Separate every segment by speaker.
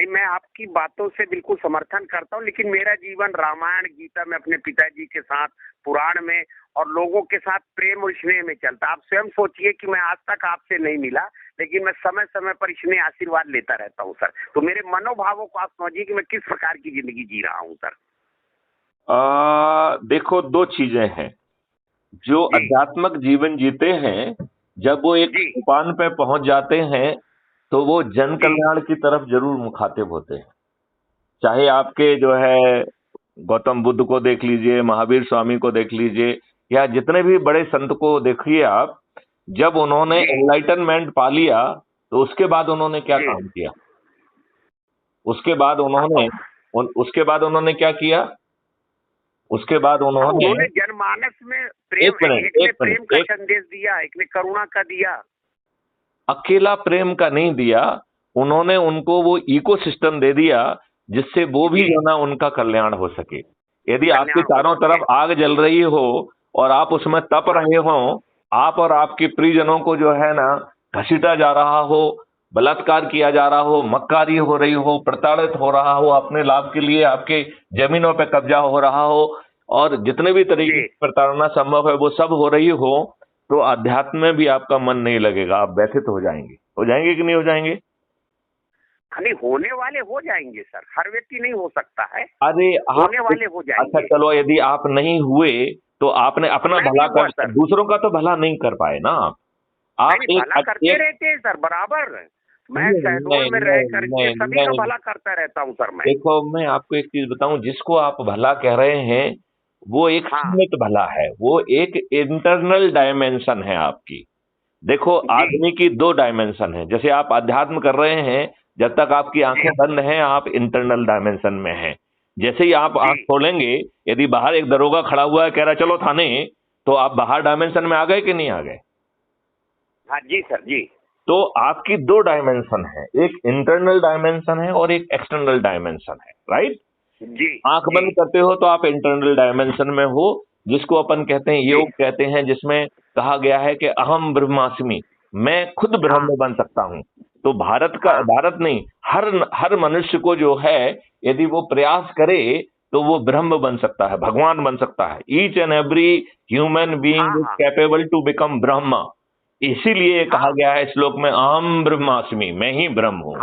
Speaker 1: नहीं, मैं आपकी बातों से बिल्कुल समर्थन करता हूँ, लेकिन मेरा जीवन रामायण गीता में अपने पिताजी के साथ, पुराण में और लोगों के साथ प्रेम और स्नेह में चलता। आप स्वयं सोचिए कि मैं आज तक आपसे नहीं मिला, लेकिन मैं समय समय पर स्नेह आशीर्वाद लेता रहता हूँ सर। तो मेरे मनोभावों को आप समझिए कि मैं किस प्रकार की जिंदगी जी रहा हूँ सर।
Speaker 2: देखो, दो चीजें हैं। जो आध्यात्मिक जीवन जीते हैं, जब वो एक सोपान पे पहुंच जाते हैं तो वो जन कल्याण की तरफ जरूर मुखातिब होते हैं। चाहे आपके जो है गौतम बुद्ध को देख लीजिए, महावीर स्वामी को देख लीजिए, या जितने भी बड़े संत को देखिए आप, जब उन्होंने एनलाइटनमेंट पा लिया तो उसके बाद उन्होंने क्या काम किया? उसके बाद उन्होंने क्या किया? उसके बाद उन्होंने
Speaker 1: जनमानस में प्रेम, एक ने प्रेम का संदेश दिया, एक ने करुणा का दिया।
Speaker 2: अकेला प्रेम का नहीं दिया, उन्होंने उनको वो इकोसिस्टम दे दिया जिससे वो भी जो ना उनका कल्याण हो सके। यदि आपके चारों तरफ आग जल रही हो और आप उसमें तप रहे हो, आप और आपके प्रियजनों को जो है ना घसीटा जा रहा हो, बलात्कार किया जा रहा हो, मक्कारी हो रही हो, प्रताड़ित हो रहा हो, अपने लाभ के लिए आपके जमीनों पे कब्जा हो रहा हो, और जितने भी तरीके की प्रताड़ना संभव है वो सब हो रही हो, तो अध्यात्म में भी आपका मन नहीं लगेगा। आप व्यथित हो जाएंगे कि नहीं हो जाएंगे?
Speaker 1: नहीं, होने वाले हो जाएंगे सर, हर व्यक्ति नहीं हो सकता है।
Speaker 2: अरे
Speaker 1: होने वाले हो जाएंगे।
Speaker 2: अच्छा चलो, यदि आप नहीं हुए तो आपने अपना भला कर, दूसरों का तो भला नहीं कर पाए ना आप।
Speaker 1: भला करते रहते हैं सर, बराबर। मैं शहडोल में रह करके सभी का भला करता रहता हूँ सर। मैं
Speaker 2: देखो, मैं आपको एक चीज बताऊं, जिसको आप भला कह रहे हैं वो एक सीमित भला है, वो एक इंटरनल डायमेंशन है आपकी। देखो, आदमी की दो डायमेंशन है। जैसे आप अध्यात्म कर रहे हैं, जब तक आपकी आंखें बंद हैं आप इंटरनल डायमेंशन में हैं। जैसे ही आप आंख खोलेंगे, यदि बाहर एक दरोगा खड़ा हुआ है कह रहा है चलो थाने, तो आप बाहर डायमेंशन में आ गए कि नहीं आ गए?
Speaker 1: हाँ जी सर जी।
Speaker 2: तो आपकी दो डायमेंशन है, एक इंटरनल डायमेंशन है और एक एक्सटर्नल डायमेंशन है, राइट
Speaker 1: जी।
Speaker 2: आंख बंद करते हो तो आप इंटरनल डायमेंशन में हो, जिसको अपन कहते हैं योग कहते हैं, जिसमें कहा गया है कि अहम ब्रह्मास्मि, मैं खुद ब्रह्म बन सकता हूं। तो भारत नहीं, हर मनुष्य को जो है, यदि वो प्रयास करे तो वो ब्रह्म बन सकता है, भगवान बन सकता है। Each and every human being is capable to become Brahm. इसीलिए कहा गया है श्लोक में अहम ब्रह्मास्मि, मैं ही ब्रह्म हूँ।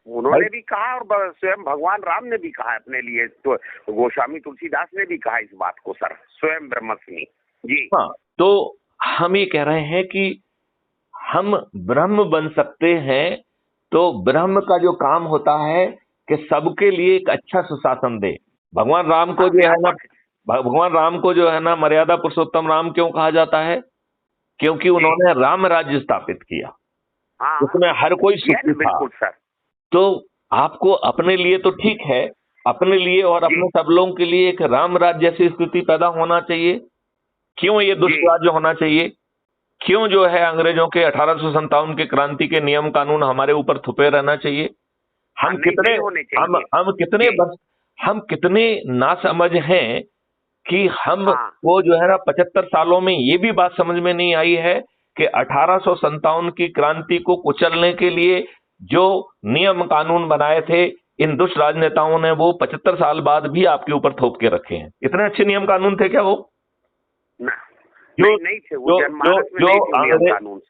Speaker 1: उन्होंने भी कहा और स्वयं भगवान राम ने भी कहा अपने लिए, तो गोस्वामी तुलसीदास ने भी कहा इस बात को सर, स्वयं ब्रह्मास्मि जी।
Speaker 2: हाँ, तो हम ये कह रहे हैं कि हम ब्रह्म बन सकते हैं। तो ब्रह्म का जो काम होता है कि सबके लिए एक अच्छा सुशासन दे। भगवान राम को जो है ना मर्यादा पुरुषोत्तम राम क्यों कहा जाता है? क्योंकि उन्होंने राम राज्य स्थापित किया, उसमें हर कोई सुखी था। तो आपको अपने लिए तो ठीक है, अपने लिए और अपने सब लोगों के लिए एक राम राज्य जैसी स्थिति पैदा होना चाहिए। क्यों ये दुष्ट राज्य होना चाहिए? क्यों जो है अंग्रेजों के 1857 के क्रांति के नियम कानून हमारे ऊपर थुपे रहना चाहिए? हम कितने नासमझ हैं कि हम वो जो है ना 75 सालों में ये भी बात समझ में नहीं आई है कि 1857 की क्रांति को कुचलने के लिए जो नियम कानून बनाए थे इन दुष्ट राजनेताओं ने, वो 75 साल बाद भी आपके ऊपर थोप के रखे हैं। इतने अच्छे नियम कानून थे क्या वो?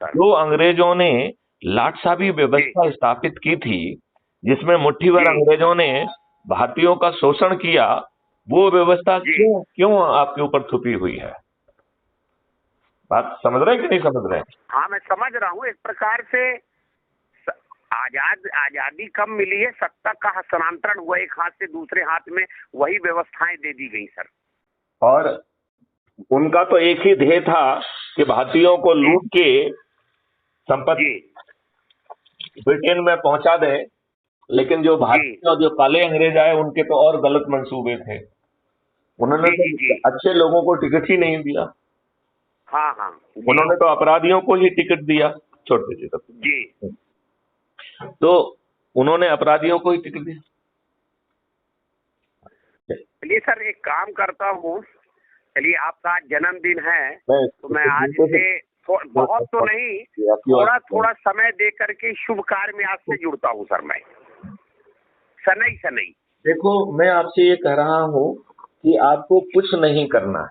Speaker 2: जो अंग्रेजों ने लाटसाबी व्यवस्था स्थापित की थी, जिसमें मुट्ठी भर अंग्रेजों ने भारतीयों का शोषण किया, वो व्यवस्था क्यों आपके ऊपर थुपी हुई है? बात समझ रहे हैं कि नहीं समझ रहे हैं?
Speaker 1: हाँ, मैं समझ रहा हूँ। एक प्रकार से आजादी कम मिली है, सत्ता का हस्तांतरण हुआ एक हाथ से दूसरे हाथ में, वही व्यवस्थाएं दे दी गई सर।
Speaker 2: और उनका तो एक ही ध्येय था कि भारतीयों को लूट के संपत्ति ब्रिटेन में पहुंचा दें, लेकिन जो भारतीय और जो काले अंग्रेज आए उनके तो और गलत मंसूबे थे। उन्होंने तो अच्छे लोगों को टिकट ही नहीं दिया। उन्होंने तो अपराधियों को ही टिकट दिया, छोड़ दीजिए तब जी। तो उन्होंने अपराधियों को ही टिकट दिया।
Speaker 1: चलिए सर, एक काम करता हूँ, चलिए आपका जन्मदिन है तो मैं आज से बहुत तो नहीं, थोड़ा समय दे करके शुभ कार्य में आज से जुड़ता हूँ सर। मैं सनई सनई।
Speaker 2: देखो, मैं आपसे ये कह रहा हूँ कि आपको कुछ नहीं करना है,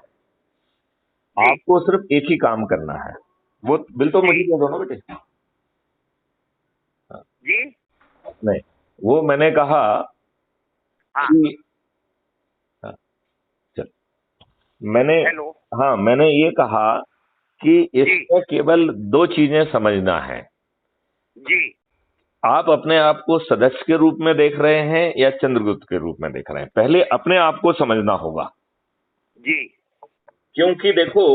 Speaker 1: जी
Speaker 2: आपको सिर्फ एक ही काम करना है। वो बिल तो मुझे
Speaker 1: जी
Speaker 2: दे दो ना बेटे। हाँ,
Speaker 1: जी।
Speaker 2: नहीं, वो मैंने कहा
Speaker 1: हाँ
Speaker 2: कि हाँ, चल, मैंने
Speaker 1: हेलो।
Speaker 2: हाँ, मैंने ये कहा कि
Speaker 1: जी
Speaker 2: इसमें केवल दो चीजें समझना है।
Speaker 1: जी
Speaker 2: आप अपने आप को सदस्य के रूप में देख रहे हैं या चंद्रगुप्त के रूप में देख रहे हैं, पहले अपने आप को समझना होगा।
Speaker 1: जी
Speaker 2: क्योंकि देखो,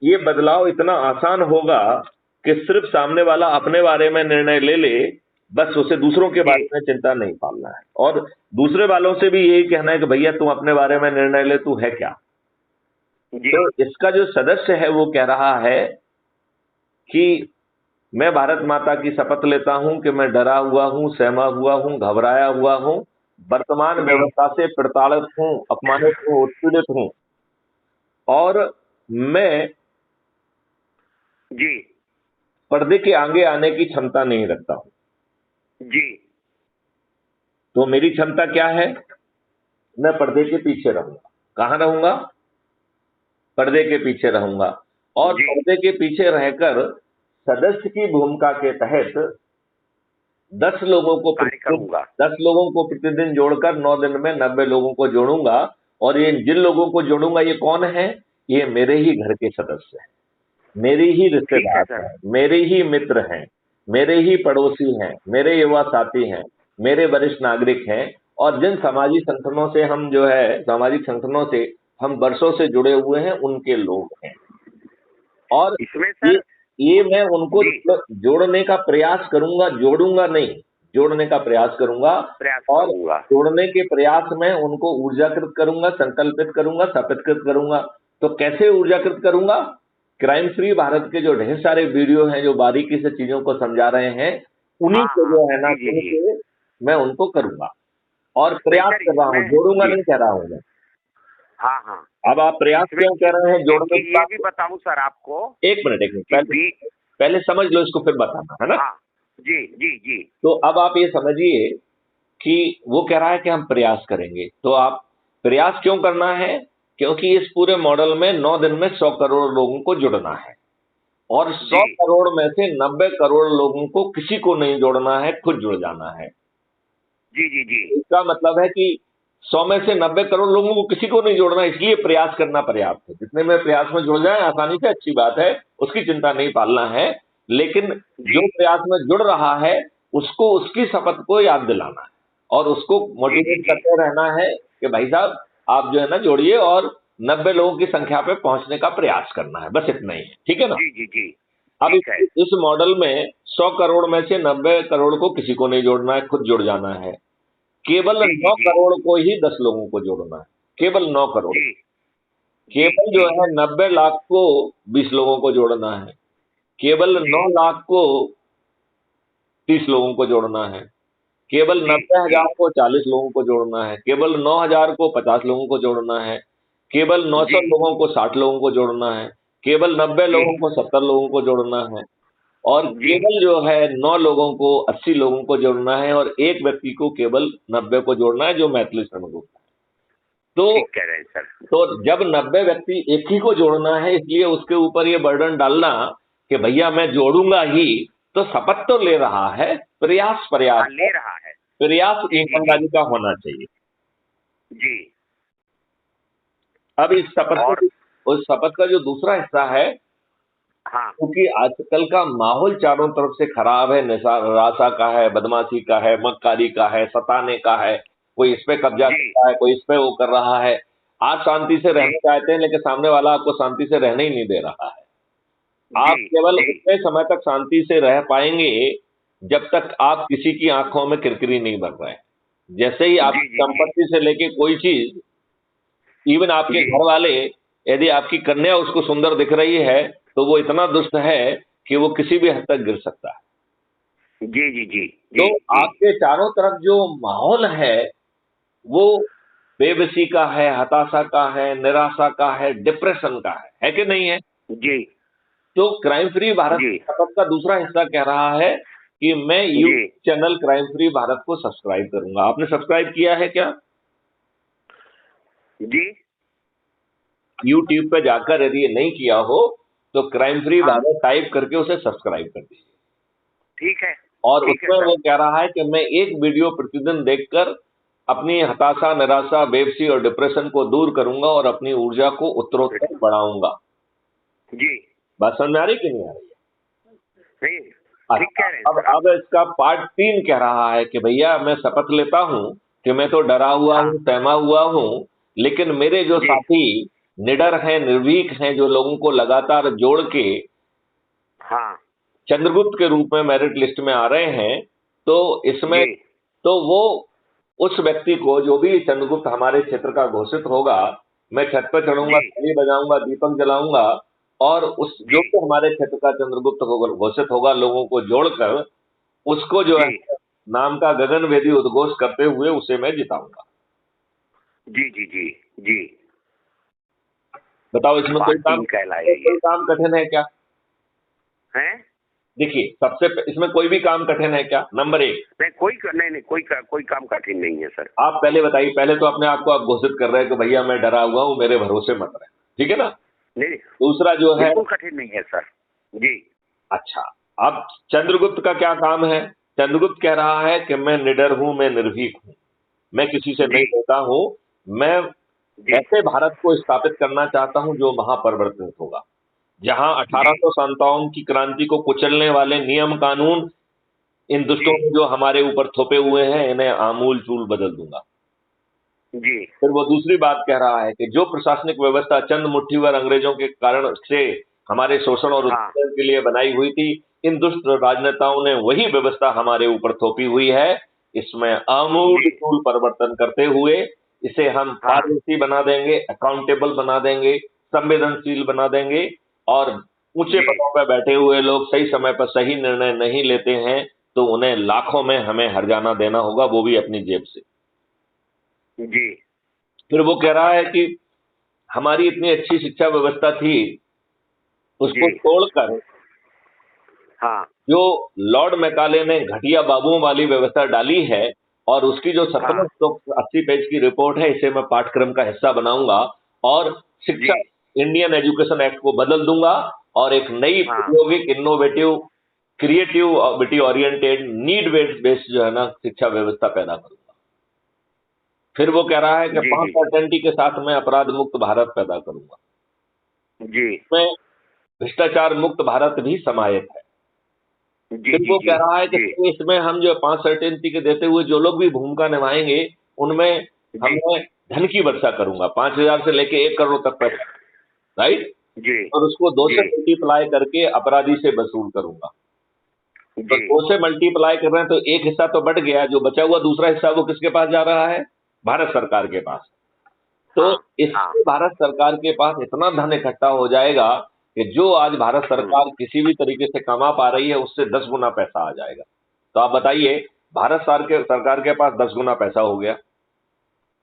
Speaker 2: ये बदलाव इतना आसान होगा कि सिर्फ सामने वाला अपने बारे में निर्णय ले ले, बस उसे दूसरों के
Speaker 1: जी
Speaker 2: बारे में चिंता नहीं पालना है। और दूसरे वालों से भी यही कहना है कि भैया तुम अपने बारे में निर्णय ले, तू है क्या।
Speaker 1: जी
Speaker 2: तो इसका जो सदस्य है वो कह रहा है कि मैं भारत माता की शपथ लेता हूं कि मैं डरा हुआ हूं, सहमा हुआ हूं, घबराया हुआ हूं, वर्तमान
Speaker 1: जी
Speaker 2: व्यवस्था से प्रताड़ित हूं, अपमानित हूं, उत्पीड़ित हूं, और मैं
Speaker 1: जी
Speaker 2: पर्दे के आगे आने की क्षमता नहीं रखता हूं।
Speaker 1: जी
Speaker 2: तो मेरी क्षमता क्या है? मैं पर्दे के पीछे रहूंगा। कहां रहूंगा? पर्दे के पीछे रहूंगा। और
Speaker 1: जी
Speaker 2: पर्दे के पीछे रहकर सदस्य की भूमिका के तहत 10 लोगों को
Speaker 1: कार्य
Speaker 2: प्रतिदिन
Speaker 1: करूंगा।
Speaker 2: 10 लोगों को प्रतिदिन जोड़कर 9 दिन में 90 लोगों को जोड़ूंगा। और ये जिन लोगों को जोड़ूंगा ये कौन है? ये मेरे ही घर के सदस्य हैं, मेरे ही
Speaker 1: ठीक है
Speaker 2: रिश्तेदार
Speaker 1: सर।
Speaker 2: हैं, मेरे ही मित्र हैं, मेरे ही पड़ोसी हैं, मेरे युवा साथी हैं, मेरे वरिष्ठ नागरिक हैं। और जिन सामाजिक संगठनों से हम जो है सामाजिक संगठनों से हम वर्षों से जुड़े हुए हैं, उनके लोग हैं। और
Speaker 1: इसमें
Speaker 2: ये
Speaker 1: सर।
Speaker 2: ये मैं उनको
Speaker 1: जी
Speaker 2: जोड़ने का प्रयास करूंगा, जोड़ूंगा नहीं, जोड़ने का प्रयास करूंगा।
Speaker 1: प्रयास
Speaker 2: और
Speaker 1: करूंगा।
Speaker 2: जोड़ने के प्रयास में उनको ऊर्जाकृत करूंगा, संकल्पित करूंगा, सपितकृत करूंगा। तो कैसे ऊर्जाकृत करूंगा? क्राइम फ्री भारत के जो ढेर सारे वीडियो हैं जो बारीकी से चीजों को समझा रहे हैं, उन्हीं
Speaker 1: हाँ
Speaker 2: से
Speaker 1: हाँ
Speaker 2: जो है ना,
Speaker 1: जी जी
Speaker 2: सुन
Speaker 1: जी।
Speaker 2: के मैं उनको करूंगा और
Speaker 1: नहीं
Speaker 2: प्रयास
Speaker 1: सर
Speaker 2: कर रहा हूं,
Speaker 1: इसमें
Speaker 2: जोड़ूंगा
Speaker 1: जी।
Speaker 2: नहीं कह रहा हूं मैं।
Speaker 1: हाँ हाँ।
Speaker 2: अब आप प्रयास
Speaker 1: इसमें
Speaker 2: क्यों कह रहे हैं
Speaker 1: एक
Speaker 2: जोड़ने
Speaker 1: चीज
Speaker 2: की
Speaker 1: ये
Speaker 2: बात?
Speaker 1: भी बताऊं सर आपको
Speaker 2: एक मिनट
Speaker 1: कि
Speaker 2: पहले
Speaker 1: बी।
Speaker 2: पहले समझ लो, इसको फिर बताना है ना।
Speaker 1: हाँ जी जी जी
Speaker 2: तो अब आप ये समझिए कि वो कह रहा है कि हम प्रयास करेंगे। तो आप प्रयास क्यों करना है? क्योंकि इस पूरे मॉडल में 9 दिन में 100 करोड़ लोगों को जुड़ना है। और 100
Speaker 1: जी
Speaker 2: करोड़ में से 90 करोड़ लोगों को किसी को नहीं जोड़ना है, खुद जुड़ जाना है।
Speaker 1: जी जी जी
Speaker 2: इसका मतलब है कि 100 में से 90 करोड़ लोगों को किसी को नहीं जोड़ना, इसलिए प्रयास करना पर्याप्त है। जितने में प्रयास में जुड़ जाए आसानी से, अच्छी बात है, उसकी चिंता नहीं पालना है। लेकिन
Speaker 1: जी
Speaker 2: जो प्रयास में जुड़ रहा है उसको उसकी शपथ को याद दिलाना है और उसको
Speaker 1: जी जी
Speaker 2: मोटिवेट
Speaker 1: जी
Speaker 2: करते रहना है कि भाई साहब आप जो है ना जोड़िए और 90 लोगों की संख्या पे पहुंचने का प्रयास करना है, बस इतना ही है। ठीक है ना।
Speaker 1: जी जी जी।
Speaker 2: अब
Speaker 1: ठीक है।
Speaker 2: इस मॉडल में 100 करोड़ में से 90 करोड़ को किसी को नहीं जोड़ना है, खुद जुड़ जाना है। केवल
Speaker 1: जी जी
Speaker 2: 9
Speaker 1: जी
Speaker 2: करोड़ को ही 10 लोगों को जोड़ना है, केवल 9 करोड़।
Speaker 1: जी जी
Speaker 2: केवल जो
Speaker 1: जी
Speaker 2: है 90 लाख को 20 लोगों को जोड़ना है, केवल
Speaker 1: जी
Speaker 2: 9 लाख को 30 लोगों को जोड़ना है, केवल
Speaker 1: जी
Speaker 2: 90,000
Speaker 1: जी
Speaker 2: को 40 लोगों को जोड़ना है, केवल 9,000 को 50 लोगों को जोड़ना है, केवल 900
Speaker 1: जी
Speaker 2: लोगों को 60 लोगों को जोड़ना है, केवल 90
Speaker 1: जी
Speaker 2: लोगों को 70 लोगों को जोड़ना है, और
Speaker 1: जी।
Speaker 2: केवल जो है 9 लोगों को 80 लोगों को जोड़ना है, और एक व्यक्ति को केवल 90 को जोड़ना है जो मैथिली श्रमिक है। तो
Speaker 1: ठीक कह रहे हैं सर।
Speaker 2: तो जब 90 व्यक्ति एक ही को जोड़ना है, इसलिए उसके ऊपर ये बर्डन डालना कि भैया मैं जोड़ूंगा ही, तो शपथ तो ले रहा है, प्रयास
Speaker 1: हाँ
Speaker 2: पर्याप्त है,
Speaker 1: ले रहा है।
Speaker 2: प्रयास
Speaker 1: जी जी जी
Speaker 2: ईमानदारी का होना चाहिए।
Speaker 1: जी।
Speaker 2: अब इस शपथ
Speaker 1: और
Speaker 2: का उस शपथ का जो दूसरा हिस्सा है,
Speaker 1: हाँ
Speaker 2: क्योंकि आजकल का माहौल चारों तरफ से खराब है, निराशा का है, बदमाशी का है, मक्कारी का है, सताने का है, कोई इस पे कब्जा
Speaker 1: जी
Speaker 2: करता है, कोई इस पे वो कर रहा है। आप शांति से
Speaker 1: जी
Speaker 2: रहना चाहते हैं लेकिन सामने वाला आपको शांति से रहने ही नहीं दे रहा है।
Speaker 1: जी
Speaker 2: आप केवल
Speaker 1: जी
Speaker 2: उतने समय तक शांति से रह पाएंगे जब तक आप किसी की आंखों में किरकिरी नहीं बन रहे हैं। जैसे ही
Speaker 1: जी
Speaker 2: आपकी
Speaker 1: जी जी
Speaker 2: संपत्ति से लेके कोई चीज, इवन आपके
Speaker 1: जी
Speaker 2: घर वाले, यदि आपकी कन्या उसको सुंदर दिख रही है तो वो इतना दुष्ट है कि वो किसी भी हद तक गिर सकता है।
Speaker 1: जी जी जी
Speaker 2: तो
Speaker 1: जी जी
Speaker 2: आपके चारों तरफ जो माहौल है वो बेबसी का है, हताशा का है, निराशा का है, डिप्रेशन का है कि नहीं है?
Speaker 1: जी
Speaker 2: तो क्राइम फ्री भारत
Speaker 1: जी
Speaker 2: शपथ का दूसरा हिस्सा कह रहा है कि मैं
Speaker 1: जी
Speaker 2: YouTube channel crime free Bharat को सब्सक्राइब करूंगा। आपने सब्सक्राइब किया है क्या?
Speaker 1: जी
Speaker 2: यूट्यूब पे जाकर यदि ये नहीं किया हो तो क्राइम फ्री
Speaker 1: हाँ
Speaker 2: भारत टाइप करके उसे सब्सक्राइब कर दीजिए।
Speaker 1: ठीक है
Speaker 2: और
Speaker 1: ठीक है
Speaker 2: उसमें
Speaker 1: सर।
Speaker 2: वो कह रहा है कि मैं एक वीडियो प्रतिदिन देखकर अपनी हताशा, निराशा, बेबसी और डिप्रेशन को दूर करूंगा और अपनी ऊर्जा को उत्तरोत्तर बढ़ाऊंगा।
Speaker 1: जी
Speaker 2: बात समझ में आ रही कि नहीं आ रही?
Speaker 1: नहीं ठीक कह
Speaker 2: अच्छा,
Speaker 1: रहे हैं सर आप।
Speaker 2: अब इसका पार्ट 3 कह रहा है कि भैया मैं शपथ लेता हूं कि मैं तो डरा हुआ
Speaker 1: हाँ
Speaker 2: हूं, सहमा हुआ हूं, लेकिन मेरे जो
Speaker 1: जी
Speaker 2: साथी निडर हैं, निर्भीक हैं, जो लोगों को लगातार जोड़ के
Speaker 1: हाँ
Speaker 2: चंद्रगुप्त के रूप में मेरिट लिस्ट में आ रहे हैं, तो इसमें
Speaker 1: जी
Speaker 2: तो वो उस व्यक्ति को, जो भी चंद्रगुप्त हमारे क्षेत्र का घोषित होगा, मैं छत पर चढ़ूंगा,
Speaker 1: जी
Speaker 2: ताली बजाऊंगा, दीपक जलाऊंगा और उस जो
Speaker 1: जी
Speaker 2: भी हमारे क्षेत्र का चंद्रगुप्त घोषित होगा, लोगों को जोड़कर उसको जो है
Speaker 1: जी
Speaker 2: नाम का गगनभेदी उद्घोष करते हुए उसे मैं जिताऊंगा।
Speaker 1: जी जी जी जी
Speaker 2: बताओ इसमें
Speaker 1: पार्ट 3 कहलाए ये
Speaker 2: कोई काम कठिन है क्या?
Speaker 1: है।
Speaker 2: देखिए, इसमें कोई भी काम कठिन है क्या? नंबर 1,
Speaker 1: नहीं नहीं कोई काम कठिन नहीं है सर।
Speaker 2: आप पहले बताइए, पहले तो अपने आप को आप घोषित कर रहे हैं कि भैया मैं डरा हुआ हूं, मेरे भरोसे मत रहे, ठीक है ना?
Speaker 1: नहीं
Speaker 2: दूसरा जो है,
Speaker 1: बिल्कुल कठिन नहीं है सर। जी
Speaker 2: अच्छा, अब चंद्रगुप्त का क्या काम है? चंद्रगुप्त कह रहा है कि मैं निडर हूं, मैं निर्भीक हूं, मैं किसी से
Speaker 1: जी
Speaker 2: नहीं डरता हूं, मैं
Speaker 1: जी
Speaker 2: ऐसे भारत को स्थापित करना चाहता हूं जो महापरिवर्तित होगा, जहां
Speaker 1: जी
Speaker 2: 1857 की क्रांति को कुचलने वाले नियम कानून इन दुष्टों
Speaker 1: जी
Speaker 2: ने जो हमारे ऊपर थोपे हुए हैं, इन्हें आमूल चूल बदल दूंगा।
Speaker 1: जी
Speaker 2: फिर वो दूसरी बात कह रहा है कि जो प्रशासनिक व्यवस्था चंद मुट्ठीभर अंग्रेजों के कारण से हमारे शोषण और
Speaker 1: हाँ
Speaker 2: उत्पीड़न के लिए बनाई हुई थी, इन दुष्ट राजनेताओं ने वही व्यवस्था हमारे ऊपर थोपी हुई है। इसमें आमूल
Speaker 1: जी
Speaker 2: चूल परिवर्तन करते हुए इसे हम
Speaker 1: हाँ
Speaker 2: पारदर्शी बना देंगे, अकाउंटेबल बना देंगे, संवेदनशील बना देंगे और ऊंचे
Speaker 1: जी
Speaker 2: पदों पर बैठे हुए लोग सही समय पर सही निर्णय नहीं लेते हैं तो उन्हें लाखों में हमें हर्जाना देना होगा, वो भी अपनी जेब से।
Speaker 1: जी
Speaker 2: फिर वो कह रहा है कि हमारी इतनी अच्छी शिक्षा व्यवस्था थी, उसको
Speaker 1: जी
Speaker 2: तोड़कर
Speaker 1: हाँ
Speaker 2: जो लॉर्ड मैकाले ने घटिया बाबुओं वाली व्यवस्था डाली है और उसकी जो
Speaker 1: हाँ
Speaker 2: 1780 पेज की रिपोर्ट है, इसे मैं पाठ्यक्रम का हिस्सा बनाऊंगा और शिक्षा
Speaker 1: जी
Speaker 2: इंडियन एजुकेशन एक्ट को बदल दूंगा और एक नई
Speaker 1: हाँ
Speaker 2: प्रायोगिक, innovative, creativity oriented, need based जो है ना शिक्षा व्यवस्था पैदा करूंगा। फिर वो कह रहा है कि
Speaker 1: जी
Speaker 2: 5
Speaker 1: जी
Speaker 2: सर्टेनिटी के साथ मैं अपराध मुक्त भारत पैदा करूंगा,
Speaker 1: जी
Speaker 2: में भ्रष्टाचार मुक्त भारत भी समाहित है।
Speaker 1: जी
Speaker 2: फिर
Speaker 1: जी
Speaker 2: वो
Speaker 1: जी
Speaker 2: कह रहा है कि
Speaker 1: जी
Speaker 2: इसमें हम जो 5 सर्टेनिटी के देते हुए जो लोग भी भूमिका निभाएंगे, उनमें
Speaker 1: जी
Speaker 2: हमें धन की वर्षा करूंगा, 5,000 से लेके 1 करोड़ तक पैसा, राइट?
Speaker 1: जी
Speaker 2: और उसको 2
Speaker 1: जी
Speaker 2: से मल्टीप्लाई करके अपराधी से वसूल करूंगा। तो
Speaker 1: जी
Speaker 2: 2 से मल्टीप्लाई कर रहे हैं तो एक हिस्सा तो बढ़ गया, जो बचा हुआ दूसरा हिस्सा वो किसके पास जा रहा है? भारत सरकार के पास। तो
Speaker 1: हाँ हाँ
Speaker 2: इससे भारत सरकार के पास इतना धन इकट्ठा हो जाएगा कि जो आज भारत सरकार किसी भी तरीके से कमा पा रही है, उससे 10 गुना पैसा आ जाएगा। तो आप बताइए, भारत सरकार के पास 10 गुना पैसा हो गया,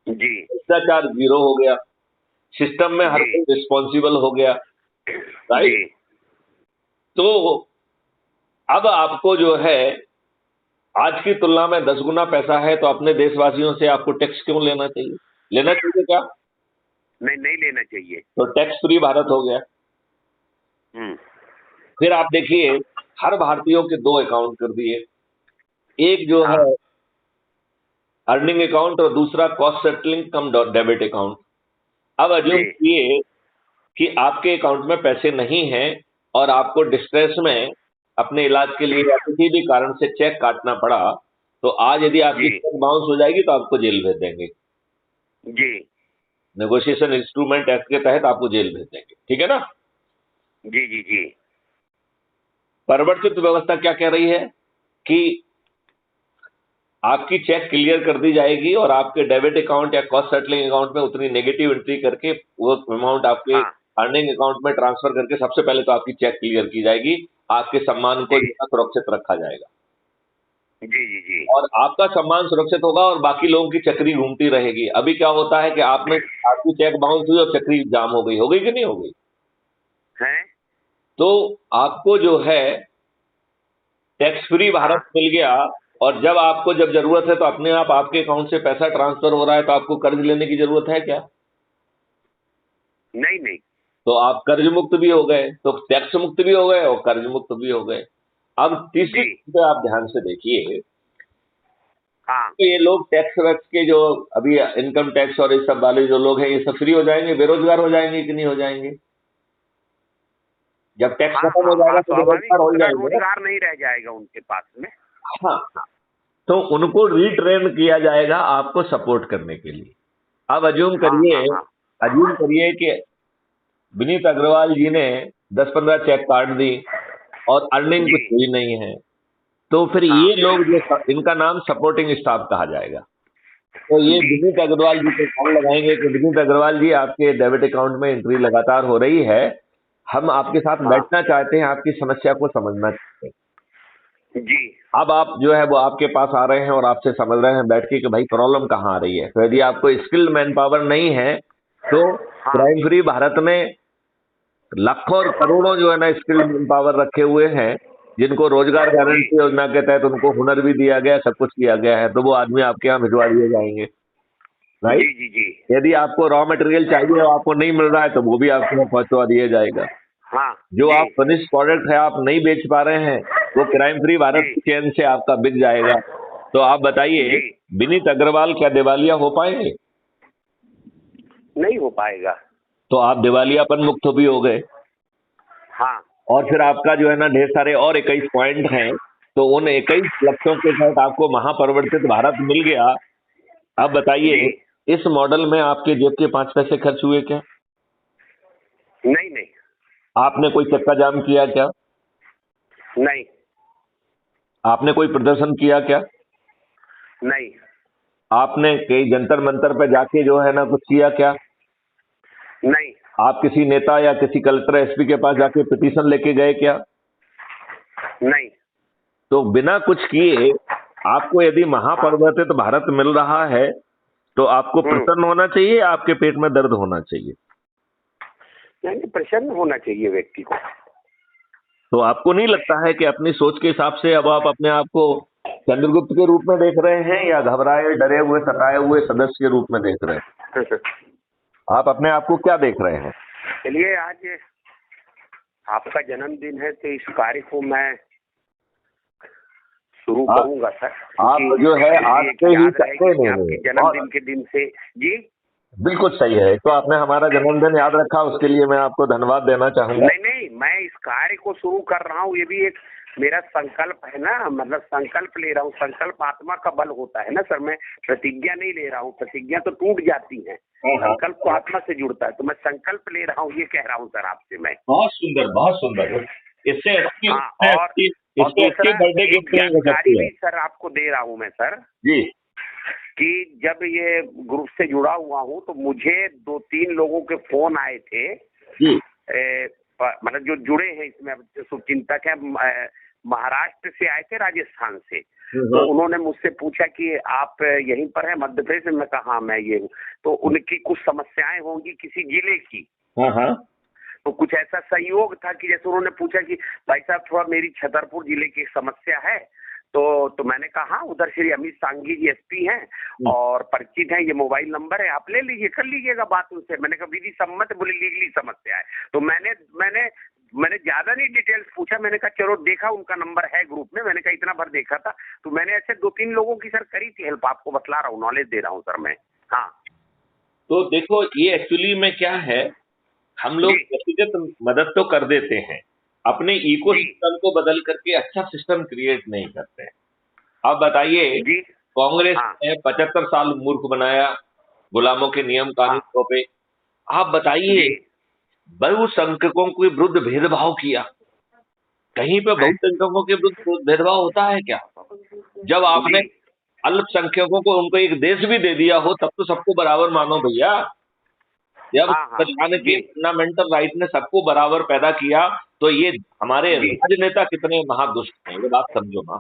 Speaker 1: जी
Speaker 2: भ्रष्टाचार जीरो हो गया, सिस्टम में हर
Speaker 1: जी
Speaker 2: कोई रिस्पॉन्सिबल हो गया,
Speaker 1: जी
Speaker 2: राइट? तो अब आपको जो है आज की तुलना में 10 गुना पैसा है, तो अपने देशवासियों से आपको टैक्स क्यों लेना चाहिए? लेना चाहिए क्या?
Speaker 1: नहीं नहीं लेना चाहिए।
Speaker 2: तो टैक्स फ्री भारत हो गया।
Speaker 1: हम्म
Speaker 2: फिर आप देखिए, हर भारतीयों के 2 अकाउंट कर दिए, एक जो है
Speaker 1: हाँ
Speaker 2: अर्निंग अकाउंट और दूसरा कॉस्ट सेटलिंग कम डेबिट अकाउंट। अब अज्यूम
Speaker 1: जी
Speaker 2: किए कि आपके अकाउंट में पैसे नहीं हैं और आपको डिस्ट्रेस में अपने इलाज के लिए या किसी भी कारण से चेक काटना पड़ा, तो आज यदि आपकी
Speaker 1: जी
Speaker 2: चेक बाउंस हो जाएगी तो आपको जेल भेज देंगे।
Speaker 1: जी
Speaker 2: नेगोशिएशन इंस्ट्रूमेंट एक्ट के तहत आपको जेल भेज देंगे, ठीक है ना?
Speaker 1: जी जी जी
Speaker 2: परिवर्तित व्यवस्था क्या कह रही है कि आपकी चेक क्लियर कर दी जाएगी और आपके डेबिट अकाउंट या कॉस्ट सेटलिंग अकाउंट में उतनी नेगेटिव एंट्री करके वो अमाउंट आपके
Speaker 1: हाँ
Speaker 2: अर्निंग अकाउंट में ट्रांसफर करके सबसे पहले तो आपकी चेक क्लियर की जाएगी, आपके सम्मान को
Speaker 1: जी
Speaker 2: सुरक्षित रखा जाएगा
Speaker 1: जी जी जी
Speaker 2: और आपका सम्मान सुरक्षित होगा और बाकी लोगों की चक्री घूमती रहेगी। अभी क्या होता है कि आपकी चेक बाउंस हुई और चक्री जाम हो गई कि नहीं हो गई?
Speaker 1: है
Speaker 2: तो आपको जो है टैक्स फ्री भारत मिल गया, और जब आपको जब जरूरत है तो अपने आप आपके अकाउंट से पैसा ट्रांसफर हो रहा है, तो आपको कर्ज लेने की जरूरत है क्या?
Speaker 1: नहीं नहीं।
Speaker 2: तो आप कर्ज मुक्त भी हो गए, तो टैक्स मुक्त भी हो गए और कर्ज मुक्त भी हो गए। अब तीसरी
Speaker 1: जी।
Speaker 2: चीज पे आप ध्यान से देखिए,
Speaker 1: हाँ
Speaker 2: तो ये लोग टैक्स वैक्स के जो अभी इनकम टैक्स और इस सब वाले जो लोग हैं, ये सब फ्री हो जाएंगे, बेरोजगार हो जाएंगे कि नहीं हो जाएंगे? जब टैक्स
Speaker 1: हाँ
Speaker 2: खत्म हो
Speaker 1: हाँ
Speaker 2: जाएगा
Speaker 1: हाँ,
Speaker 2: तो बेरोजगार
Speaker 1: स्वाभाविक
Speaker 2: हो ही
Speaker 1: उतना
Speaker 2: जाएंगे ना।
Speaker 1: रोजगार नहीं रह जाएगा उनके पास में।
Speaker 2: हाँ, तो उनको रीट्रेन किया जाएगा आपको सपोर्ट करने के लिए। अब
Speaker 1: हाँ हाँ हाँ।
Speaker 2: अज्यूम करिए कि विनीत अग्रवाल जी ने 10-15 चेक काट दी और अर्निंग
Speaker 1: जी।
Speaker 2: कुछ हुई नहीं है, तो फिर
Speaker 1: हाँ
Speaker 2: ये लोग जो इनका नाम सपोर्टिंग स्टाफ कहा जाएगा। तो ये
Speaker 1: जी
Speaker 2: विनीत अग्रवाल जी को कॉल लगाएंगे कि विनीत अग्रवाल जी, आपके डेबिट अकाउंट में एंट्री लगातार हो रही है, हम आपके साथ
Speaker 1: हाँ।
Speaker 2: बैठना चाहते हैं, आपकी समस्या को समझना चाहते हैं।
Speaker 1: जी
Speaker 2: अब आप जो है वो आपके पास आ रहे हैं और आपसे समझ रहे हैं बैठ के कि भाई प्रॉब्लम कहाँ आ रही है। तो यदि आपको स्किल्ड मैन पावर नहीं है, तो
Speaker 1: हाँ
Speaker 2: क्राइम फ्री भारत ने लाखों और करोड़ों जो है ना स्किल्ड मैन पावर रखे हुए हैं, जिनको रोजगार
Speaker 1: जी
Speaker 2: गारंटी योजना के तहत उनको हुनर भी दिया गया है, सब कुछ किया गया है, तो वो आदमी आपके यहाँ भिजवा दिए जाएंगे। राइट।
Speaker 1: जी। जी जी।
Speaker 2: यदि आपको रॉ मटेरियल चाहिए और आपको नहीं मिल रहा है, तो वो भी आपके यहाँ पहुंचवा दिया जाएगा।
Speaker 1: हाँ
Speaker 2: जो
Speaker 1: जी
Speaker 2: आप फिनिश प्रोडक्ट है आप नहीं बेच पा रहे हैं, वो क्राइम फ्री भारत
Speaker 1: जी
Speaker 2: की चेन से आपका बिक जाएगा। तो आप बताइए,
Speaker 1: जी।
Speaker 2: विनीत अग्रवाल क्या दिवालिया हो पाएंगे?
Speaker 1: नहीं हो पाएगा।
Speaker 2: तो आप दिवालियापन मुक्त भी हो गए।
Speaker 1: हाँ
Speaker 2: और फिर आपका जो है ना ढेर सारे और 21 पॉइंट हैं, तो उन 21 लक्ष्यों के तहत आपको महापरिवर्तित भारत मिल गया। अब बताइए,
Speaker 1: जी।
Speaker 2: इस मॉडल में आपके जेब के 5 पैसे खर्च हुए क्या?
Speaker 1: नहीं नहीं
Speaker 2: आपने कोई चक्का जाम किया क्या?
Speaker 1: नहीं
Speaker 2: आपने कोई प्रदर्शन किया क्या?
Speaker 1: नहीं
Speaker 2: आपने कई जंतर मंतर पे जाके जो है ना कुछ किया क्या?
Speaker 1: नहीं
Speaker 2: आप किसी नेता या किसी कलेक्टर एसपी के पास जाके पिटीशन लेके गए क्या?
Speaker 1: नहीं।
Speaker 2: तो बिना कुछ किए आपको यदि महापरिवर्तित भारत मिल रहा है, तो आपको प्रसन्न होना चाहिए, आपके पेट में दर्द होना चाहिए?
Speaker 1: नहीं, प्रसन्न होना चाहिए व्यक्ति को।
Speaker 2: तो आपको नहीं लगता है कि अपनी सोच के हिसाब से अब आप अपने आप को चंद्रगुप्त के रूप में देख रहे हैं, या घबराए डरे हुए सताए हुए सदस्य के रूप में देख रहे हैं? आप अपने आप को क्या देख रहे हैं?
Speaker 1: चलिए, आज आपका जन्मदिन है, तो इस कार्य को मैं शुरू करूंगा सर।
Speaker 2: आप जो है आज से ही करते नहीं
Speaker 1: आपके
Speaker 2: हैं।
Speaker 1: जन्मदिन के दिन से। जी
Speaker 2: बिल्कुल सही है। तो आपने हमारा जन्मदिन याद रखा, उसके लिए मैं आपको धन्यवाद देना चाहूंगा।
Speaker 1: नहीं नहीं, मैं इस कार्य को शुरू कर रहा हूँ, ये भी एक मेरा संकल्प है ना, मतलब संकल्प ले रहा हूँ। संकल्प आत्मा का बल होता है ना सर। मैं प्रतिज्ञा नहीं ले रहा हूँ, प्रतिज्ञा तो टूट जाती है, संकल्प तो आत्मा से जुड़ता है। तो मैं संकल्प ले रहा हूँ, ये कह रहा हूँ सर आपसे मैं।
Speaker 2: बहुत सुंदर, बहुत सुंदर। इससे अच्छी
Speaker 1: हाँ, और
Speaker 2: इससे अच्छी
Speaker 1: दूसरा
Speaker 2: बर्थडे
Speaker 1: एक
Speaker 2: गिफ्ट नहीं हो
Speaker 1: जानकारी
Speaker 2: सकती है।
Speaker 1: भी सर आपको दे रहा हूँ मैं सर,
Speaker 2: जी
Speaker 1: कि जब ये ग्रुप से जुड़ा हुआ हूँ तो मुझे 2-3 लोगों के फोन आए थे,
Speaker 2: जी
Speaker 1: मतलब जो जुड़े हैं इसमें, शुभचिंतक है, महाराष्ट्र से आए थे, राजस्थान से। तो उन्होंने मुझसे पूछा कि आप यहीं पर हैं मध्य प्रदेश में? मैं कहा हाँ, मैं ये हूँ। तो उनकी कुछ समस्याएं होंगी किसी जिले की।
Speaker 2: हाँ हाँ।
Speaker 1: तो कुछ ऐसा संयोग था कि जैसे उन्होंने पूछा कि भाई साहब थोड़ा मेरी छतरपुर जिले की समस्या है, तो मैंने कहा उधर श्री अमित सांघी जी एसपी हैं और परिचित हैं, ये मोबाइल नंबर है, आप ले लीजिए, कर लीजिएगा बात उनसे। मैंने कहा विधि सम्मत, बोले लीगली समस्या है। तो मैंने ज्यादा नहीं डिटेल्स पूछा, मैंने कहा चलो, देखा उनका नंबर है ग्रुप में, मैंने कहा इतना भर देखा था। तो मैंने ऐसे 2-3 लोगों की सर करी थी हेल्प, आपको बतला रहा हूँ, नॉलेज दे रहा हूँ सर मैं। हाँ,
Speaker 2: तो देखो, ये एक्चुअली में क्या है, हम लोग व्यक्तिगत मदद तो कर देते हैं, अपने इको सिस्टम को बदल करके अच्छा सिस्टम क्रिएट नहीं करते हैं। अब बताइए, कांग्रेस ने 75 साल मूर्ख बनाया गुलामों के नियम कानूनों पे। आप बताइए, बहुसंख्यकों के विरुद्ध भेदभाव किया। कहीं पे बहुसंख्यकों के विरुद्ध भेदभाव होता है क्या? जब आपने अल्पसंख्यकों को उनको एक देश भी दे दिया हो, तब तो सबको बराबर मानो भैया। जब संविधान के फंडामेंटल राइट ने सबको बराबर पैदा किया, तो ये हमारे राजनेता कितने महादुष्ट हैं, ये बात समझो ना।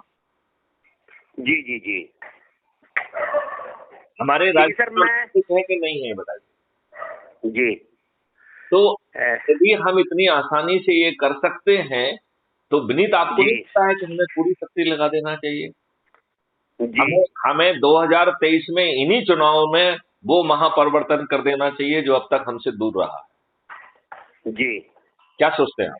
Speaker 1: जी जी जी।
Speaker 2: हमारे राजनेता है कि नहीं है, बताइए
Speaker 1: जी।
Speaker 2: तो यदि हम इतनी आसानी से ये कर सकते हैं, तो विनीत, आपको नहीं
Speaker 1: जी
Speaker 2: लगता है कि हमें पूरी शक्ति लगा देना चाहिए?
Speaker 1: जी
Speaker 2: हमें हमें 2023 में इन्हीं चुनावों में वो महापरिवर्तन कर देना चाहिए जो अब तक हमसे दूर रहा है।
Speaker 1: जी।
Speaker 2: क्या सोचते हैं आप?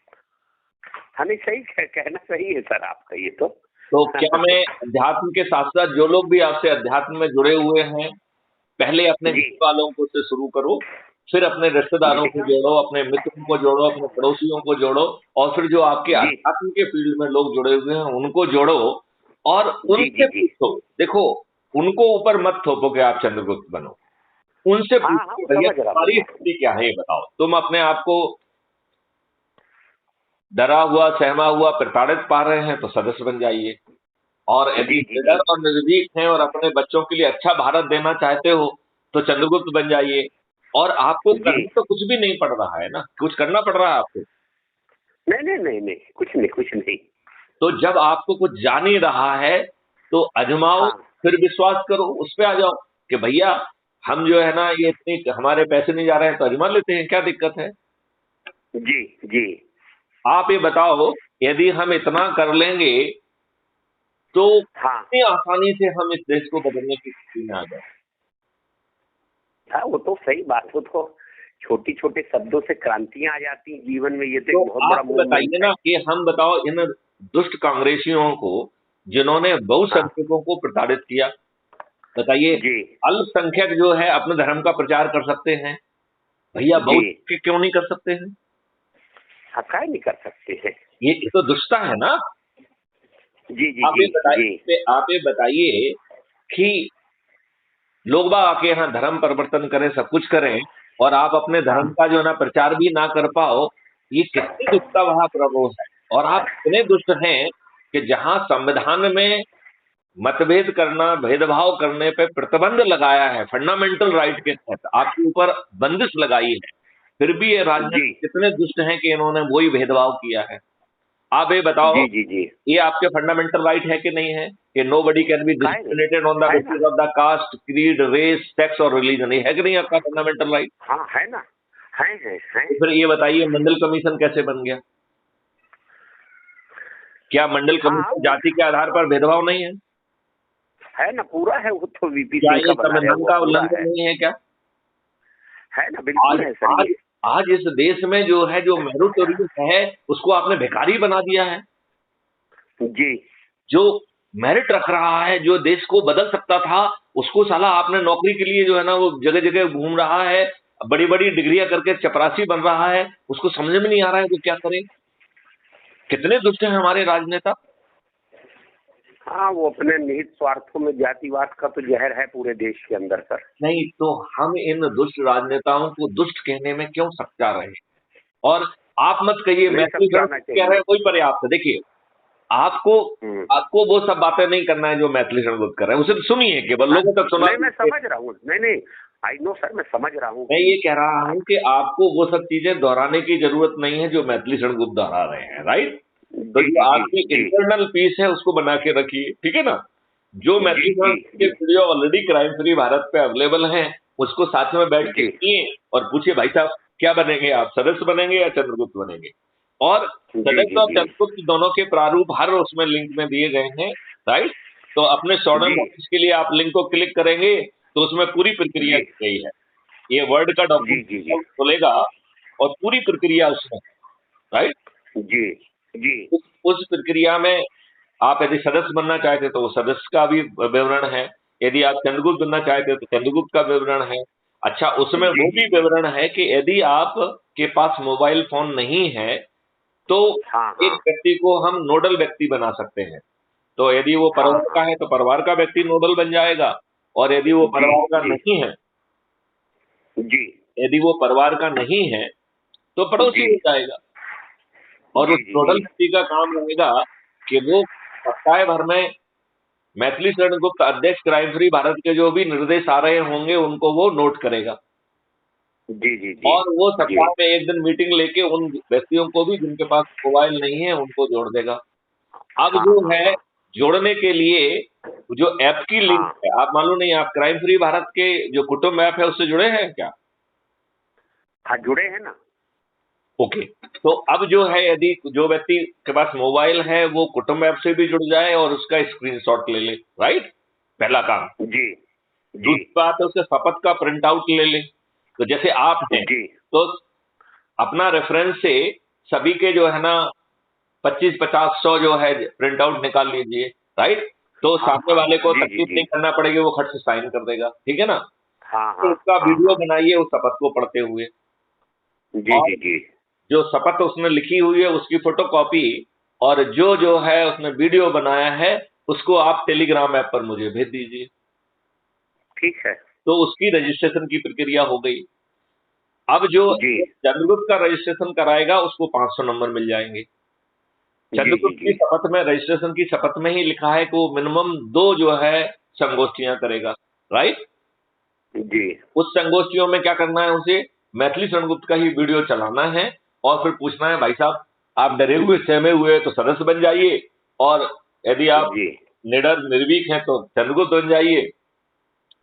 Speaker 1: हाँ नहीं, सही कहना सही है सर आपका ये तो।
Speaker 2: तो क्या मैं अध्यात्म के साथ साथ जो लोग भी आपसे अध्यात्म में जुड़े हुए हैं, पहले अपने
Speaker 1: जी
Speaker 2: घर वालों को से शुरू करो, फिर अपने रिश्तेदारों
Speaker 1: जी
Speaker 2: को जोड़ो, अपने मित्रों को जोड़ो, अपने पड़ोसियों को जोड़ो, और फिर जो आपके
Speaker 1: जी
Speaker 2: अध्यात्म के फील्ड में लोग जुड़े हुए हैं उनको जोड़ो और
Speaker 1: जी जी
Speaker 2: उनसे
Speaker 1: जी।
Speaker 2: पूछो। देखो, उनको ऊपर मत थोपो कि आप चंद्रगुप्त बनो, उनसे
Speaker 1: हाँ हाँ,
Speaker 2: पूछो,
Speaker 1: वो
Speaker 2: भैया
Speaker 1: समझ रहा हूँ
Speaker 2: तुम्हारी
Speaker 1: मैं।
Speaker 2: स्थिति क्या है ये बताओ। तुम अपने आप को डरा हुआ, सहमा हुआ, प्रताड़ित पा रहे हैं तो सदस्य बन जाइए। और यदि
Speaker 1: जी जी जी
Speaker 2: निडर और निर्भीक हैं और अपने बच्चों के लिए अच्छा भारत देना चाहते हो तो चंद्रगुप्त बन जाइए। और आपको
Speaker 1: जी।
Speaker 2: करना तो कुछ भी नहीं पड़ रहा है ना, कुछ करना पड़ रहा है आपको।
Speaker 1: नहीं नहीं नहीं नहीं, कुछ नहीं कुछ नहीं।
Speaker 2: तो जब आपको कुछ जान ही रहा है तो अजमाओ,
Speaker 1: हाँ
Speaker 2: फिर विश्वास करो, उस पे आ जाओ कि भैया हम जो है ना, ये इतनी हमारे पैसे नहीं जा रहे हैं तो अजमा लेते हैं, क्या दिक्कत है।
Speaker 1: जी जी।
Speaker 2: आप ये बताओ, यदि हम इतना कर लेंगे तो
Speaker 1: हाँ
Speaker 2: कितनी आसानी से हम इस देश को बदलने की स्थिति में आ जाए।
Speaker 1: हाँ, वो तो सही बात। वो तो छोटी छोटे शब्दों से क्रांतियां आ जाती हैं जीवन में। ये तो
Speaker 2: तो
Speaker 1: एक बहुत बड़ा
Speaker 2: आप
Speaker 1: मूवमेंट
Speaker 2: बताइए
Speaker 1: है।
Speaker 2: ना कि हम बताओ इन दुष्ट कांग्रेसियों को जिन्होंने
Speaker 1: हाँ
Speaker 2: बहुसंख्यकों को प्रताड़ित किया, बताइए,
Speaker 1: जी
Speaker 2: अल्पसंख्यक जो है अपने धर्म का प्रचार कर सकते हैं, भैया
Speaker 1: जी।
Speaker 2: बहुसंख्यक क्यों नहीं कर सकते हैं?
Speaker 1: हाँ, काय नहीं कर सकते हैं।
Speaker 2: ये तो दुष्टता है ना।
Speaker 1: जी जी जी जी
Speaker 2: आप ये बताइए कि लोग बाग आके यहाँ धर्म परिवर्तन करें, सब कुछ करें, और आप अपने
Speaker 1: हाँ
Speaker 2: धर्म का जो है ना प्रचार भी ना कर पाओ, ये कितनी दुष्टता वहां प्रभु है। और आप इतने दुष्ट हैं कि जहां संविधान में मतभेद करना, भेदभाव करने पे प्रतिबंध लगाया है, फंडामेंटल राइट के तहत आपके ऊपर बंदिश लगाई है, फिर भी ये
Speaker 1: जी
Speaker 2: राजनीतिक कितने दुष्ट हैं कि इन्होंने वही भेदभाव किया है। आप ये बताओ,
Speaker 1: जी जी जी।
Speaker 2: ये आपके फंडामेंटल राइट है कि नहीं है कि नो बडी कैन बी
Speaker 1: काय नहीं
Speaker 2: डिस्क्रिमिनेटेड ऑन द
Speaker 1: है ना।
Speaker 2: Basis of the caste, creed, race, sex और रिलीजन, ये है कि नहीं आपका फंडामेंटल राइट?
Speaker 1: हाँ है ना। है।
Speaker 2: तो फिर ये बताइए, मंडल कमीशन कैसे बन गया? क्या मंडल
Speaker 1: हाँ
Speaker 2: कमीशन
Speaker 1: वो
Speaker 2: जाति के आधार पर भेदभाव नहीं है?
Speaker 1: है ना, पूरा है। वो तो वीपी
Speaker 2: क्या
Speaker 1: सिंह का
Speaker 2: ये
Speaker 1: बनाया
Speaker 2: संविधान
Speaker 1: हुआ
Speaker 2: का
Speaker 1: पूरा
Speaker 2: उल्लंघन
Speaker 1: है।
Speaker 2: नहीं है क्या?
Speaker 1: है ना, बिल्कुल
Speaker 2: आज
Speaker 1: है सर
Speaker 2: आज
Speaker 1: ये।
Speaker 2: आज इस देश में जो है, जो मेरिटोरियस है, उसको आपने भिखारी बना दिया है।
Speaker 1: जी
Speaker 2: जो मेरिट रख रहा है, जो देश को बदल सकता था, उसको साला आपने नौकरी के लिए जो है ना वो जगह जगह घूम रहा है, बड़ी बड़ी डिग्रियां करके चपरासी बन रहा है, उसको समझ में नहीं आ रहा है वो क्या करे। कितने दुष्ट हैं हमारे राजनेता।
Speaker 1: हाँ, वो अपने निहित स्वार्थों में जातिवाद का तो जहर है पूरे देश के अंदर सर।
Speaker 2: नहीं तो हम इन दुष्ट राजनेताओं को दुष्ट कहने में क्यों सच्चा रहे। और आप मत कहिए
Speaker 1: नहीं, सब
Speaker 2: मैथिली शरण
Speaker 1: जाना
Speaker 2: कह रहे
Speaker 1: चाहिए।
Speaker 2: हैं वही पर्याप्त है। देखिए, आपको
Speaker 1: हम्म।
Speaker 2: आपको वो सब बातें नहीं करना है जो मैथिली शरण कर रहे हैं, उसे सुनिए, केवल
Speaker 1: हाँ,
Speaker 2: लोगों तक सुना
Speaker 1: नहीं मैं
Speaker 2: दीजिए।
Speaker 1: समझ रहा हूँ। नहीं नहीं, आई नो सर, मैं समझ रहा हूँ
Speaker 2: मैं
Speaker 1: कि
Speaker 2: ये कह रहा हूं
Speaker 1: आप।
Speaker 2: कि आपको वो सब चीजें दोहराने की जरूरत नहीं है जो मैथिली शरणगुप्त दोहरा रहे हैं, राइट। तो
Speaker 1: जी
Speaker 2: जो
Speaker 1: जी जी
Speaker 2: आपकी
Speaker 1: जी
Speaker 2: इंटरनल पीस है उसको बना के रखिए, ठीक है ना। जो
Speaker 1: जी
Speaker 2: मैथिली
Speaker 1: जी
Speaker 2: शरणगुप्त के
Speaker 1: जी
Speaker 2: video already crime free Bharat पे अवेलेबल हैं, उसको साथ में बैठ के
Speaker 1: जी
Speaker 2: सुनिए और पूछिए, भाई साहब क्या बनेंगे आप, सदस्य बनेंगे या चंद्रगुप्त बनेंगे। और
Speaker 1: जी
Speaker 2: सदस्य
Speaker 1: जी
Speaker 2: और
Speaker 1: जी
Speaker 2: चंद्रगुप्त दोनों के प्रारूप हर उसमें लिंक में दिए गए हैं, राइट। तो अपने
Speaker 1: जी
Speaker 2: शोनम ऑफिस के लिए आप लिंक को क्लिक करेंगे तो उसमें पूरी प्रक्रिया
Speaker 1: जी
Speaker 2: दी गई है। ये वर्ड का
Speaker 1: जी जी
Speaker 2: डॉक्यूमेंट खुलेगा और पूरी प्रक्रिया उसमें, राइट।
Speaker 1: जी जी
Speaker 2: उस प्रक्रिया में आप यदि सदस्य बनना चाहते तो वो सदस्य का भी विवरण है, यदि आप चंद्रगुप्त बनना चाहते तो चंद्रगुप्त का विवरण है। अच्छा, उसमें
Speaker 1: जी
Speaker 2: वो
Speaker 1: जी
Speaker 2: भी
Speaker 1: जी।
Speaker 2: विवरण है कि यदि आप के पास मोबाइल फोन नहीं है तो
Speaker 1: हाँ
Speaker 2: एक
Speaker 1: हाँ
Speaker 2: व्यक्ति को हम नोडल व्यक्ति बना सकते हैं। तो यदि वो
Speaker 1: हाँ
Speaker 2: परिवार का
Speaker 1: हाँ।
Speaker 2: है तो परिवार का व्यक्ति नोडल बन जाएगा, और यदि वो
Speaker 1: जी
Speaker 2: परिवार का
Speaker 1: जी
Speaker 2: नहीं है,
Speaker 1: जी
Speaker 2: यदि वो परिवार का नहीं है तो
Speaker 1: जी
Speaker 2: पड़ोसी हो जाएगा। और उस
Speaker 1: जी जी जी।
Speaker 2: नोडल व्यक्ति का काम रहेगा कि वो सप्ताह भर में मैथिली शरण गुप्त अध्यक्ष क्राइम फ्री भारत के जो भी निर्देश आ रहे होंगे उनको वो नोट करेगा,
Speaker 1: जी जी जी
Speaker 2: और वो
Speaker 1: जी।
Speaker 2: सप्ताह में एक दिन मीटिंग लेके उन व्यक्तियों को भी जिनके पास मोबाइल नहीं है उनको जोड़ देगा। अब
Speaker 1: हाँ
Speaker 2: जो
Speaker 1: हाँ
Speaker 2: है
Speaker 1: हाँ
Speaker 2: जोड़ने के लिए जो ऐप की लिंक
Speaker 1: हाँ
Speaker 2: है, आप मालूम नहीं, आप क्राइम फ्री भारत के जो कुटुंब ऐप है उससे जुड़े हैं क्या?
Speaker 1: हाँ, जुड़े हैं ना।
Speaker 2: ओके, तो अब जो है यदि जो व्यक्ति के पास मोबाइल है वो कुटुंब ऐप से भी जुड़ जाए और उसका स्क्रीनशॉट ले ले, राइट, पहला काम।
Speaker 1: जी जी
Speaker 2: दूसरी बात है उसके शपथ का प्रिंट आउट ले ले। तो जैसे आप हैं
Speaker 1: जी
Speaker 2: तो अपना रेफरेंस से सभी के जो है ना 25-50-100 जो है प्रिंट आउट निकाल लीजिए, राइट। तो
Speaker 1: हाँ
Speaker 2: सामने
Speaker 1: हाँ
Speaker 2: वाले को
Speaker 1: जी जी
Speaker 2: तकलीफ
Speaker 1: जी
Speaker 2: नहीं करना पड़ेगी, वो खट से साइन कर देगा, ठीक है ना।
Speaker 1: हाँ
Speaker 2: तो
Speaker 1: हाँ
Speaker 2: उसका
Speaker 1: हाँ
Speaker 2: वीडियो
Speaker 1: हाँ
Speaker 2: बनाइए उस शपथ को पढ़ते हुए,
Speaker 1: जी
Speaker 2: और
Speaker 1: जी जी
Speaker 2: जो शपथ उसने लिखी हुई है उसकी फोटोकॉपी, और जो जो है उसने वीडियो बनाया है उसको आप टेलीग्राम ऐप पर मुझे भेज दीजिए।
Speaker 1: ठीक है
Speaker 2: तो उसकी रजिस्ट्रेशन की प्रक्रिया हो गई। अब जो
Speaker 1: जी
Speaker 2: चंद्रगुप्त का रजिस्ट्रेशन कराएगा उसको 500 नंबर मिल जाएंगे।
Speaker 1: जी जी
Speaker 2: चंद्रगुप्त की
Speaker 1: जी
Speaker 2: शपथ में, रजिस्ट्रेशन की शपथ में ही लिखा है कि वो मिनिमम 2 जो है संगोष्ठियां करेगा, राइट।
Speaker 1: जी
Speaker 2: उस संगोष्ठियों में क्या करना है, उसे मैथिली चंद्रगुप्त का ही वीडियो चलाना है और फिर पूछना है भाई साहब आप डरे हुए सहमे हुए तो सदस्य बन जाइए, और यदि आप
Speaker 1: जी
Speaker 2: निडर निर्भीक हैं तो चंद्रगुप्त बन जाइए।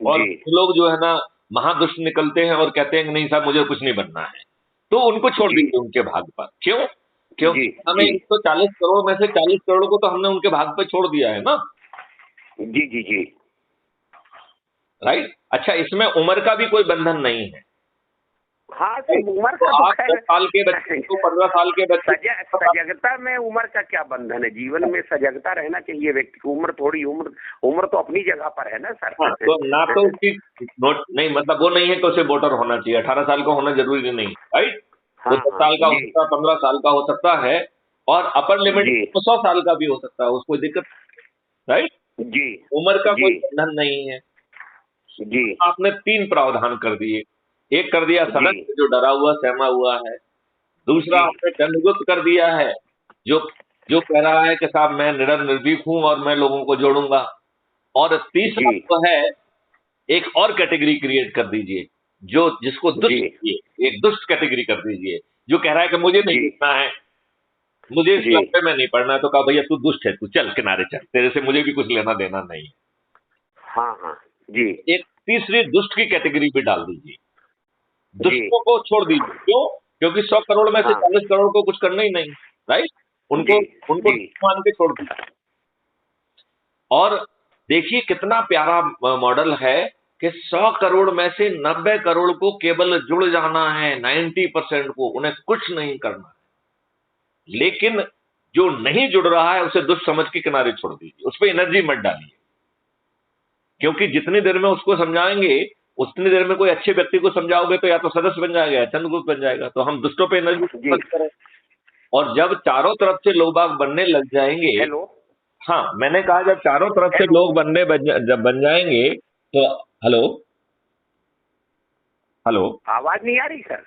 Speaker 2: और
Speaker 1: जी
Speaker 2: कुछ लोग जो है ना महादुष्ट निकलते हैं और कहते हैं कि नहीं साहब मुझे कुछ नहीं बनना है, तो उनको छोड़
Speaker 1: जी
Speaker 2: दीजिए उनके भाग पर। क्यों? क्योंकि
Speaker 1: जी
Speaker 2: हमें
Speaker 1: जी
Speaker 2: 140 करोड़ में से 40 करोड़ को तो हमने उनके भाग पे छोड़ दिया है ना,
Speaker 1: जी जी जी
Speaker 2: राइट। अच्छा, इसमें उम्र का भी कोई बंधन नहीं है,
Speaker 1: हाँ तो
Speaker 2: राइट।
Speaker 1: उम्र
Speaker 2: तो
Speaker 1: का तो
Speaker 2: आप
Speaker 1: खैर
Speaker 2: 10 साल के बच्चे को 15 साल के बच्चे
Speaker 1: सजगता में उम्र का क्या बंधन है? जीवन में सजगता रहना चाहिए व्यक्ति की। उम्र थोड़ी उम्र उम्र तो अपनी जगह पर है ना सर।
Speaker 2: हाँ, तो ना तो उसकी नोट नहीं, मतलब वो नहीं है कि उसे वोटर होना चाहिए, 18 साल का होना जरूरी नहीं, राइट। वो
Speaker 1: हाँ
Speaker 2: 10
Speaker 1: हाँ
Speaker 2: साल का हो
Speaker 1: जी
Speaker 2: सकता है, 15 साल का हो सकता है, और अपर लिमिट
Speaker 1: जी
Speaker 2: 100 साल का भी हो सकता है, उसको दिक्कत, राइट।
Speaker 1: जी
Speaker 2: उम्र का कोई
Speaker 1: जी
Speaker 2: बंधन नहीं है।
Speaker 1: जी
Speaker 2: आपने 3 प्रावधान कर दिए। एक कर दिया
Speaker 1: जी
Speaker 2: सदस्य जो डरा हुआ सहमा हुआ है। दूसरा
Speaker 1: जी
Speaker 2: आपने चंद्रगुप्त कर दिया है, जो जो कह रहा है कि साहब मैं निडर निर्भीक हूं और मैं लोगों को जोड़ूंगा। और तीसरा
Speaker 1: जी
Speaker 2: जो है, एक और कैटेगरी क्रिएट कर दीजिए, जो जिसको दुष्ट
Speaker 1: जी
Speaker 2: कहिए, एक दुष्ट कैटेगरी कर दीजिए, जो कह रहा है कि मुझे नहीं
Speaker 1: जी
Speaker 2: लिखना है, मुझे इस
Speaker 1: जी
Speaker 2: लफड़े में नहीं पढ़ना है। तो कहा भैया तू दुष्ट है, तू चल किनारे चल, तेरे से मुझे भी कुछ लेना देना नहीं है।
Speaker 1: हाँ हाँ जी
Speaker 2: एक तीसरी दुष्ट की कैटेगरी भी डाल दीजिए,
Speaker 1: जी
Speaker 2: दुष्टों को छोड़ दीजिए। क्यों? क्योंकि 100 करोड़ में से
Speaker 1: हाँ
Speaker 2: 40 करोड़ को कुछ करना ही नहीं, राइट। उनको
Speaker 1: जी
Speaker 2: उनको
Speaker 1: जी
Speaker 2: दुष्ट मान के छोड़ दीजिए। और देखिए कितना प्यारा मॉडल है कि 100 करोड़ में से 90 करोड़ को केवल जुड़ जाना है, 90% को उन्हें कुछ नहीं करना है। लेकिन जो नहीं जुड़ रहा है उसे दुष्ट समझ के किनारे छोड़ दीजिए, उस पर एनर्जी मत डालिए, क्योंकि जितनी देर में उसको समझाएंगे उतनी देर में कोई अच्छे व्यक्ति को समझाओगे तो या तो सदस्य बन जाएगा या चंद्रगुप्त बन जाएगा। तो हम दुष्टों पे एनर्जी
Speaker 1: जी
Speaker 2: मत करें। और जब चारों तरफ से लोग बाग बनने लग जाएंगे,
Speaker 1: हेलो
Speaker 2: हाँ मैंने कहा जब चारों तरफ से
Speaker 1: हेलो
Speaker 2: लोग जब बन जाएंगे तो, हेलो हेलो,
Speaker 1: आवाज नहीं आ रही सर?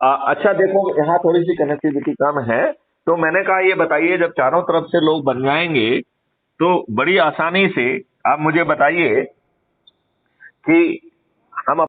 Speaker 2: अच्छा देखो यहाँ थोड़ी सी कनेक्टिविटी कम है, तो मैंने कहा ये बताइए जब चारों तरफ से लोग बन जाएंगे तो बड़ी आसानी से आप मुझे बताइए कि हम